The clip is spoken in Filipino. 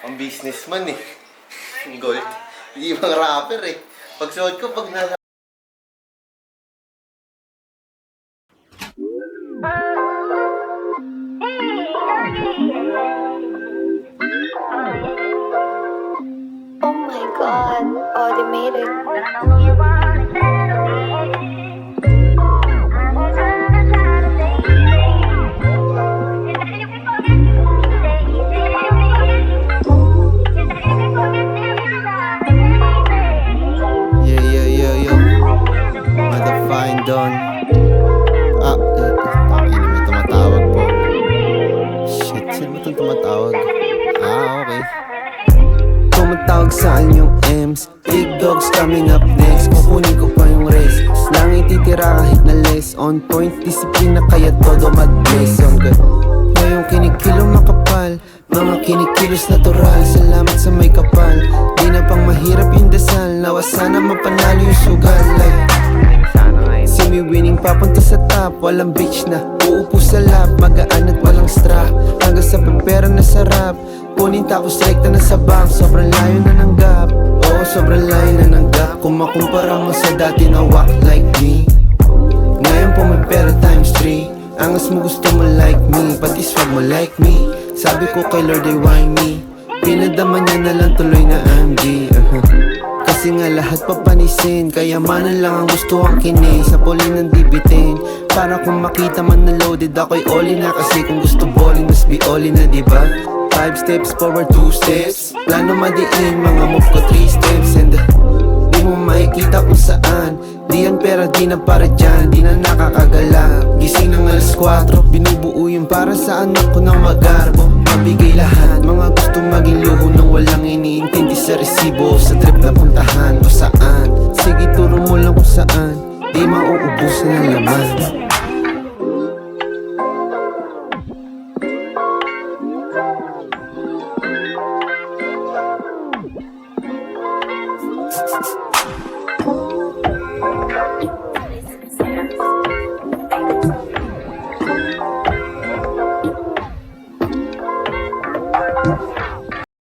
Ang businessman eh. Gold. Hindi bang rapper eh. Pag suot ko, pag nasa... Oh my god, oh they made it. Yo. Motherfucking Don. Takin na may tumatawag po. Shit, sino ba itong tumatawag? Okay. Tumatawag sa akin yung M's. Big dogs coming up next. Kukunin ko pa yung rest. Langit titira kahit na less. On point, disiplina kaya todo mag-place. On good. Ngayong kinikilo makapal. Mga kinikilos natural. Salamat sa may kapal. Di na pang mahirap yung dasal. Nawa sana mapanalo yung sugal. See me winning papunta sa top. Walang bitch na uupo sa lap. Magaan at walang strap. Hanggang sa pepera na sarap. Kunin tapos rekta na sa bank. Sobrang layo na ng gap. Oo, sobrang layo na ng gap. Kung makumpara mo sa dati na walk like me. Ngayon po may pera times 3. Angas mo gusto mo like me. Pati swag mo like me. Sabi ko kay Lord ay why me. Pinadama niya na lang tuloy na MG. Kasi nga lahat papanisin. Kayamanan lang ang gusto ang kini. Sa puli ng dibitin. Para kung makita man na loaded ako'y all in na. Kasi kung gusto balling must be all in na, diba? 5 steps forward, 2 steps. Plano madiin, mga move ko 3 steps. And di mo makikita kung saan. Di yan pera, di na para dyan. Di na nakakagala. Gising ng alas 4. Binubuo yun para sa anak ko ng magarbo. Mabigay lahat, mga gusto maging luho nang walang iniintindi sa resibo. Sa trip na puntahan o saan. Sige turo mo lang kung saan. Di mauubusan ng laman.